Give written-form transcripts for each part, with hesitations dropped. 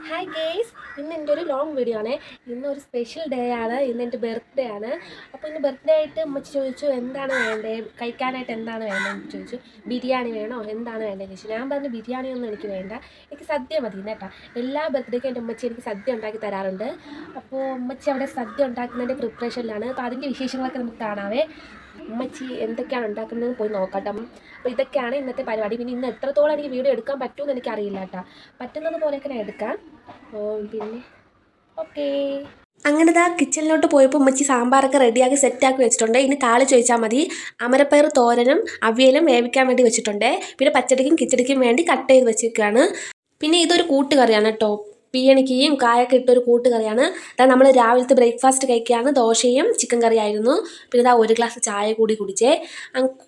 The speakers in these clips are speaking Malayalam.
ഹായ് ഗേയ്സ്, ഇന്ന് എൻ്റെ ഒരു ലോങ് വീഡിയോ ആണ്. ഇന്നൊരു സ്പെഷ്യൽ ഡേ ആണ്. ഇന്ന് എൻ്റെ ബർത്ത്ഡേ ആണ്. അപ്പോൾ ഇന്ന് ബർത്ത്ഡേ ആയിട്ട് അമ്മച്ചി ചോദിച്ചു എന്താണ് വേണ്ടത്, കഴിക്കാനായിട്ട് എന്താണ് വേണ്ടതെന്ന് ചോദിച്ചു. ബിരിയാണി വേണോ, എന്താണ് വേണ്ടതെന്ന് ചോദിച്ചു. ഞാൻ പറഞ്ഞു ബിരിയാണി ഒന്നും എനിക്ക് വേണ്ട, എനിക്ക് സദ്യ മതി കേട്ടോ. എല്ലാ ബർത്ത്ഡേക്കും എൻ്റെ അമ്മച്ചി എനിക്ക് സദ്യ ഉണ്ടാക്കി തരാറുണ്ട്. അപ്പോൾ അമ്മച്ചി അവിടെ സദ്യ ഉണ്ടാക്കുന്നതിൻ്റെ പ്രിപ്പറേഷനിലാണ്. അപ്പോൾ അതിൻ്റെ വിശേഷങ്ങളൊക്കെ നമുക്ക് കാണാവേ. അമ്മച്ചി എന്തൊക്കെയാണ് ഉണ്ടാക്കുന്നത് പോയി നോക്കട്ടെ. അപ്പോൾ ഇതൊക്കെയാണ് ഇന്നത്തെ പരിപാടി. പിന്നെ ഇന്ന് എത്രത്തോളം എനിക്ക് വീഡിയോ എടുക്കാൻ പറ്റുമെന്ന് എനിക്കറിയില്ല കേട്ടോ. പറ്റുന്നത് പോലെയൊക്കെ ഞാൻ എടുക്കാം. പിന്നെ ഓക്കേ. അങ്ങനെ കിച്ചണിലോട്ട് പോയപ്പോൾ ഉമ്മച്ചി സാമ്പാറൊക്കെ റെഡിയാക്കി സെറ്റാക്കി വെച്ചിട്ടുണ്ട്. ഇനി താളി ചോദിച്ചാൽ മതി. അമരപ്പയർ തോരനും അവിയലും വേവിക്കാൻ വേണ്ടി വെച്ചിട്ടുണ്ട്. പിന്നെ പച്ചടിക്കും കിച്ചടിക്കും വേണ്ടി കട്ട് ചെയ്ത് വെച്ചിരിക്കുകയാണ്. പിന്നെ ഇതൊരു കൂട്ടുകറിയാണ് കേട്ടോ. പീയണിക്കയും കായൊക്കെ ഇട്ടൊരു കൂട്ടുകറിയാണ്. അതായത് നമ്മൾ രാവിലത്തെ ബ്രേക്ക്ഫാസ്റ്റ് കഴിക്കുകയാണ്. ദോശയും ചിക്കൻ കറിയായിരുന്നു. പിന്നെ ഒരു ഗ്ലാസ് ചായ കൂടി കുടിച്ചേ.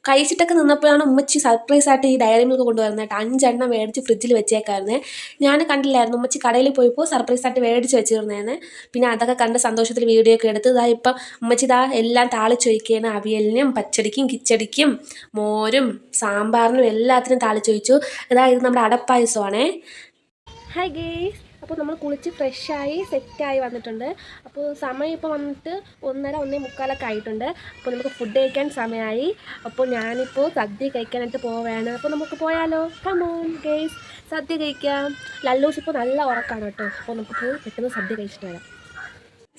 കഴിച്ചിട്ടൊക്കെ നിന്നപ്പോഴാണ് ഉമ്മച്ചി സർപ്രൈസായിട്ട് ഈ ഡയറി മിൽക്ക് കൊണ്ടുവരുന്നത് കേട്ടോ. 5 എണ്ണം മേടിച്ച് ഫ്രിഡ്ജിൽ വെച്ചേക്കായിരുന്നേ. ഞാൻ കണ്ടില്ലായിരുന്നു. ഉമ്മച്ചി കടയിൽ പോയപ്പോൾ സർപ്രൈസായിട്ട് മേടിച്ച് വെച്ചിരുന്നേന്ന്. പിന്നെ അതൊക്കെ കണ്ട് സന്തോഷത്തിൽ വീഡിയോ ഒക്കെ എടുത്ത് ഇപ്പം ഉമ്മച്ചി എല്ലാം താളിച്ച് വയ്ക്കുകയാണ്. അവിയലിനും പച്ചടിക്കും കിച്ചടിക്കും മോരും സാമ്പാറിനും എല്ലാത്തിനും താളിച്ച് വച്ചു. ഇത് നമ്മുടെ അടപ്പായസമാണേ. ഹായ് ഗേയ്സ്, അപ്പോൾ നമ്മൾ കുളിച്ച് ഫ്രഷായി സെറ്റായി വന്നിട്ടുണ്ട്. അപ്പോൾ സമയം ഇപ്പോൾ വന്നിട്ട് 1:30-1:45 ആയിട്ടുണ്ട്. അപ്പോൾ നമുക്ക് ഫുഡ് കഴിക്കാൻ സമയമായി. അപ്പോൾ ഞാനിപ്പോൾ സദ്യ കഴിക്കാനായിട്ട് പോവുകയാണ്. അപ്പോൾ നമുക്ക് പോയാലോ? കം ഓൺ ഗേയ്സ്, സദ്യ കഴിക്കാം. ലല്ലൂസ് ഇപ്പോൾ നല്ല ഉറക്കമാണ് കേട്ടോ. അപ്പോൾ നമുക്ക് പോയി പെട്ടെന്ന് സദ്യ കഴിച്ചിട്ട് വരാം.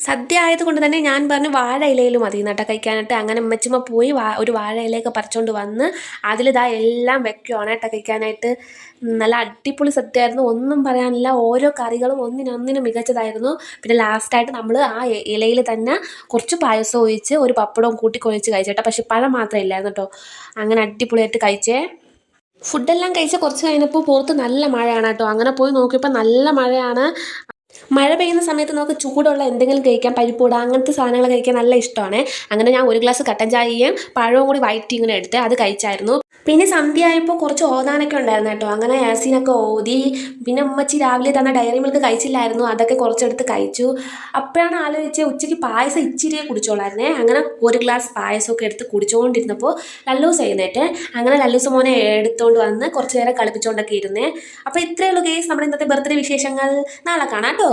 സദ്യ ആയതുകൊണ്ട് തന്നെ ഞാൻ പറഞ്ഞു വാഴ ഇലയിൽ മതി കേട്ടോ കഴിക്കാനായിട്ട്. അങ്ങനെ ഉമ്മച്ചിമ്മ പോയി ഒരു വാഴ ഇലയൊക്കെ പറിച്ചുകൊണ്ട് വന്ന് എല്ലാം വെക്കുവാണ് കേട്ടോ കഴിക്കാനായിട്ട്. നല്ല അടിപൊളി സദ്യയായിരുന്നു, ഒന്നും പറയാനില്ല. ഓരോ കറികളും ഒന്നിനൊന്നിനും മികച്ചതായിരുന്നു. പിന്നെ ലാസ്റ്റായിട്ട് നമ്മൾ ആ ഇലയിൽ തന്നെ കുറച്ച് പായസം ഒഴിച്ച് ഒരു പപ്പടവും കൂട്ടി കുഴച്ച് കഴിച്ചേട്ടോ. പക്ഷെ പഴം മാത്രമേ ഇല്ലായിരുന്നു കേട്ടോ. അങ്ങനെ അടിപൊളിയായിട്ട് കഴിച്ചേ. ഫുഡെല്ലാം കഴിച്ച് കുറച്ച് കഴിഞ്ഞപ്പോൾ പുറത്ത് നല്ല മഴയാണ് കേട്ടോ. അങ്ങനെ പോയി നോക്കിയപ്പോൾ നല്ല മഴയാണ്. മഴ പെയ്യുന്ന സമയത്ത് നമുക്ക് ചൂടുള്ള എന്തെങ്കിലും കഴിക്കാം. പരിപ്പൂട അങ്ങനത്തെ സാധനങ്ങൾ കഴിക്കാൻ നല്ല ഇഷ്ടമാണ്. അങ്ങനെ ഞാൻ ഒരു ഗ്ലാസ് കട്ടൻ ചായയും പഴവും കൂടി വയറ്റി ഇങ്ങനെ എടുത്ത് അത് കഴിച്ചായിരുന്നു. പിന്നെ സന്ധ്യ ആയപ്പോൾ കുറച്ച് ഓതാനൊക്കെ ഉണ്ടായിരുന്നു കേട്ടോ. അങ്ങനെ യാസീനൊക്കെ ഓതി. പിന്നെ ഉമ്മച്ചി രാവിലെ തന്ന ഡയറി മിൽക്ക് കഴിച്ചില്ലായിരുന്നു, അതൊക്കെ കുറച്ചെടുത്ത് കഴിച്ചു. അപ്പോഴാണ് ആലോചിച്ചത് ഉച്ചയ്ക്ക് പായസം ഇച്ചിരിയെ കുടിച്ചോളായിരുന്നേ. അങ്ങനെ ഒരു ഗ്ലാസ് പായസമൊക്കെ എടുത്ത് കുടിച്ചുകൊണ്ടിരുന്നപ്പോൾ ലല്ലൂസ് എഴുന്നേറ്റ്. അങ്ങനെ ലല്ലൂസ് മോനെ എടുത്തുകൊണ്ട് വന്ന് കുറച്ച് നേരം കളിപ്പിച്ചുകൊണ്ടൊക്കെ ഇരുന്നേ. അപ്പോൾ ഇത്രയേ ഉള്ളൂ ഗേയ്സ് നമ്മുടെ ഇന്നത്തെ ബർത്ത്ഡേ വിശേഷങ്ങൾ. നാളെ കാണാം കേട്ടോ.